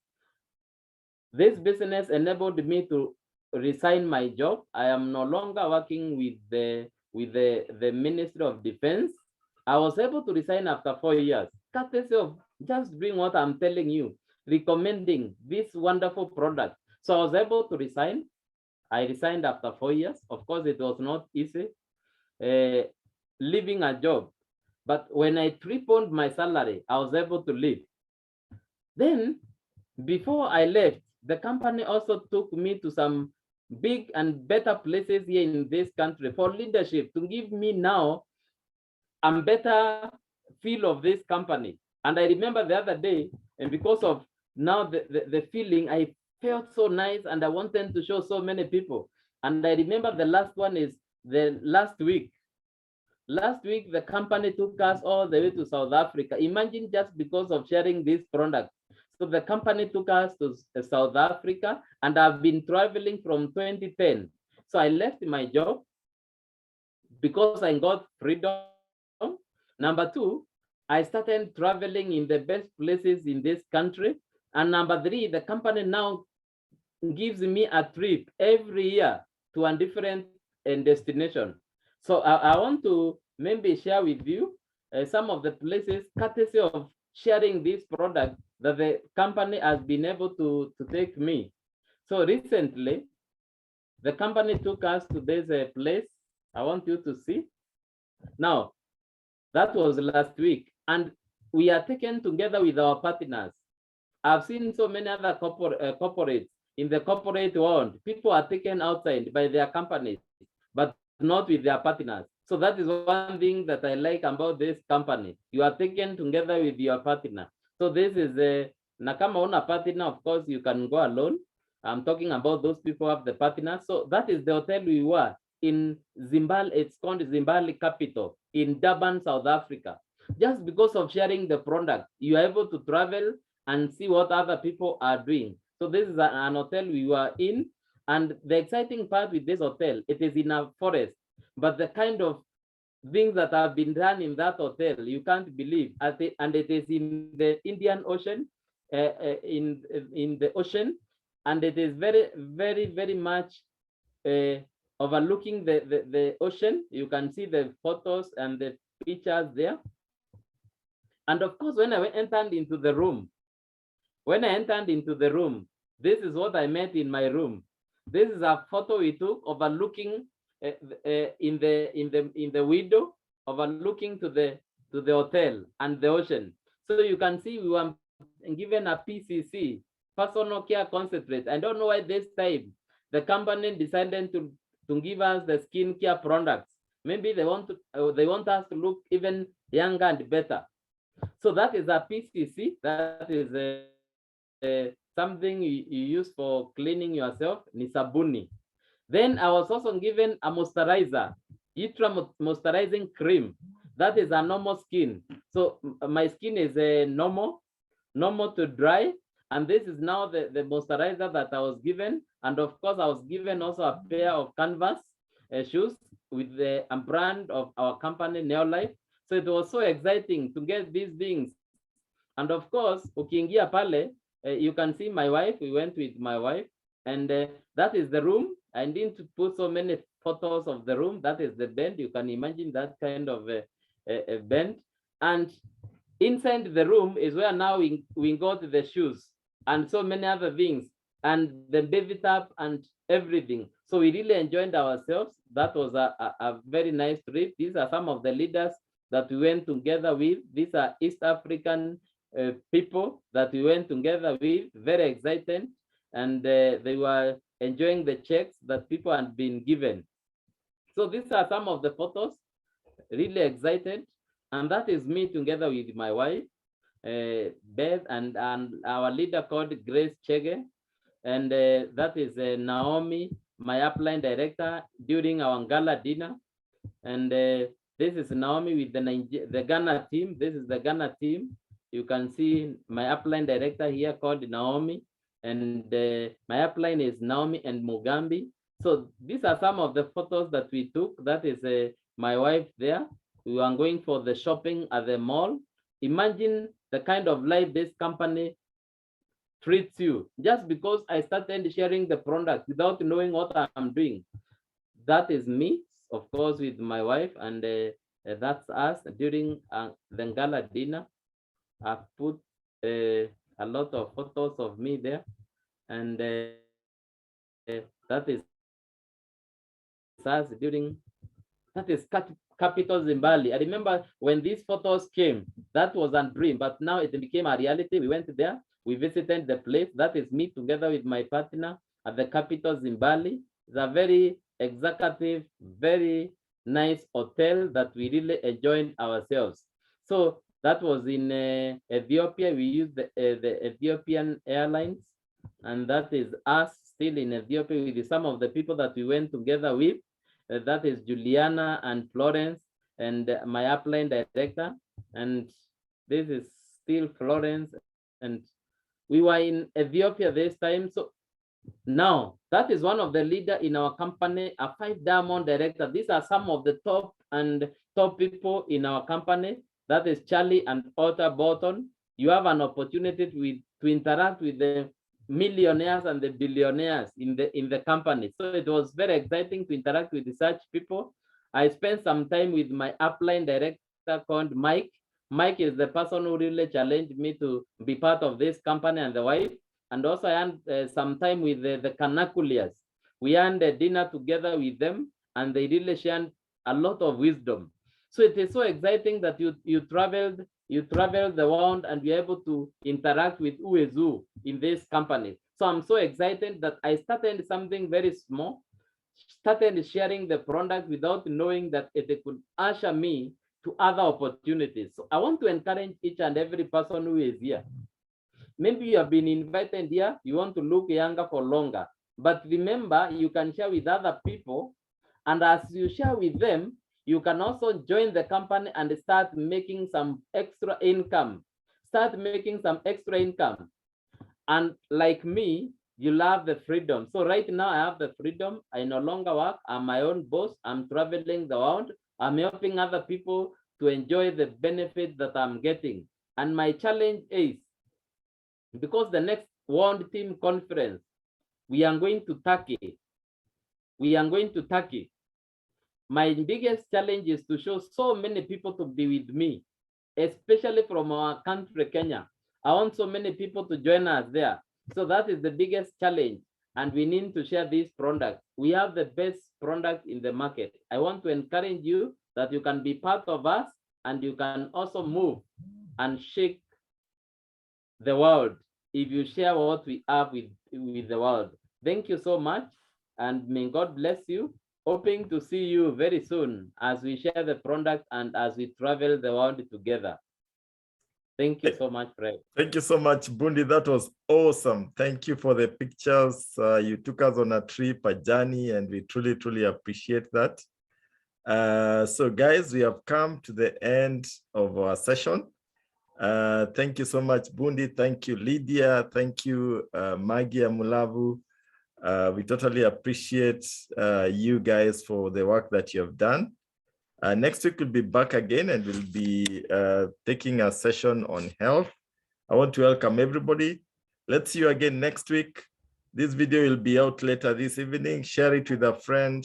business enabled me to resign my job. I am no longer working with the Ministry of Defense. I was able to resign after 4 years, courtesy of just doing what I'm telling you, recommending this wonderful product. So I was able to resign. I resigned after 4 years. Of course, it was not easy leaving a job. But when I tripled my salary, I was able to leave. Then, before I left, the company also took me to some big and better places here in this country for leadership, to give me now a better feel of this company. And I remember the other day, and because of now the feeling, I felt so nice and I wanted to show so many people. And I remember the last one is the last week. Last week, the company took us all the way to South Africa. Imagine, just because of sharing this product. So the company took us to South Africa, and I've been traveling from 2010. So I left my job because I got freedom. Number two, I started traveling in the best places in this country. And number three, the company now gives me a trip every year to a different destination. So I want to maybe share with you some of the places, courtesy of sharing this product, that the company has been able to take me. So recently, the company took us to this place. I want you to see. Now, that was last week, and we are taken together with our partners. I've seen so many other corporates in the corporate world. People are taken outside by their companies, but not with their partners. So that is one thing that I like about this company. You are taken together with your partner. So this is a nakama una partner. Of course, you can go alone. I'm talking about those people who have the partner. So that is the hotel we were in Zimbabwe. It's called Zimbabwe capital in Durban, South Africa. Just because of sharing the product, you are able to travel and see what other people are doing. So this is an hotel we were in. And the exciting part with this hotel, it is in a forest, but the kind of things that have been done in that hotel, you can't believe. And it is in the Indian Ocean, in the ocean, and it is very, very, very much overlooking the ocean. You can see the photos and the pictures there. And of course, when I entered into the room, this is what I met in my room. This is a photo we took overlooking in the window, overlooking to the hotel and the ocean. So you can see we were given a PCC, personal care concentrate. I don't know why this time the company decided to give us the skincare products. Maybe they want us to look even younger and better. So that is a PCC. That is something you use for cleaning yourself, ni sabuni. Then I was also given a moisturizer, Ultra moisturizing cream. That is a normal skin. So my skin is normal to dry. And this is now the moisturizer that I was given. And of course, I was given also a pair of canvas shoes with the brand of our company, Neolife. So it was so exciting to get these things. And of course, ukiingia pale, you can see my wife. We went with my wife, and that is the room. I didn't put so many photos of the room. That is the bed. You can imagine that kind of a bed. And inside the room is where now we got the shoes and so many other things, and the baby tap and everything. So we really enjoyed ourselves. That was a very nice trip. These are some of the leaders that we went together with. These are East African people that we went together with, very excited, and they were enjoying the checks that people had been given. So these are some of the photos, really excited. And that is me together with my wife, Beth, and our leader called Grace Chege. And that is Naomi, my upline director during our gala dinner. And this is Naomi with the Ghana team. This is the Ghana team. You can see my upline director here called Naomi. And my upline is Naomi and Mugambi. So these are some of the photos that we took. That is my wife there. We were going for the shopping at the mall. Imagine the kind of life this company treats you just because I started sharing the product without knowing what I'm doing. That is me, of course, with my wife, and that's us during the gala dinner. I've put a lot of photos of me there, and that is us during, that is Capital Zimbabwe. I remember when these photos came, that was a dream, but now it became a reality. We went there, we visited the place. That is me together with my partner at the Capital Zimbabwe. It's a very executive, very nice hotel that we really enjoyed ourselves. So that was in Ethiopia. We used the Ethiopian Airlines, and that is us still in Ethiopia with some of the people that we went together with. That is Juliana and Florence and my upline director. And this is still Florence. And we were in Ethiopia this time. So now that is one of the leaders in our company, a 5-diamond director. These are some of the top people in our company. That is Charlie and Otter Bolton. You have an opportunity to interact with the millionaires and the billionaires in the company. So it was very exciting to interact with such people. I spent some time with my upline director called Mike. Mike is the person who really challenged me to be part of this company and the wife. And also I had some time with the Canaculias. We had a dinner together with them, and they really shared a lot of wisdom. So it is so exciting that you traveled the world and you're able to interact with who is who in this company. So I'm so excited that I started something very small, started sharing the product without knowing that it could usher me to other opportunities. So I want to encourage each and every person who is here. Maybe you have been invited here, you want to look younger for longer, but remember, you can share with other people, and as you share with them, you can also join the company and start making some extra income. And like me, you love the freedom. So right now I have the freedom. I no longer work. I'm my own boss. I'm traveling the world. I'm helping other people to enjoy the benefit that I'm getting. And my challenge is, because the next World Team Conference, we are going to Turkey. We are going to Turkey. My biggest challenge is to show so many people to be with me, especially from our country, Kenya. I want so many people to join us there. So that is the biggest challenge. And we need to share these products. We have the best product in the market. I want to encourage you that you can be part of us and you can also move and shake the world if you share what we have with the world. Thank you so much, and may God bless you. Hoping to see you very soon as we share the product and as we travel the world together. Thank you so much, Fred. Thank you so much, Bundi. That was awesome. Thank you for the pictures. You took us on a trip, a journey, and we truly, truly appreciate that. So guys, we have come to the end of our session. Thank you so much, Bundi. Thank you, Lydia. Thank you, Maggie Amulavu. We totally appreciate you guys for the work that you have done. Next week we'll be back again and we'll be taking a session on health. I want to welcome everybody. Let's see you again next week. This video will be out later this evening. Share it with a friend.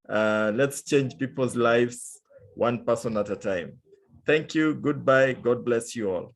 Let's change people's lives one person at a time. Thank you. Goodbye. God bless you all.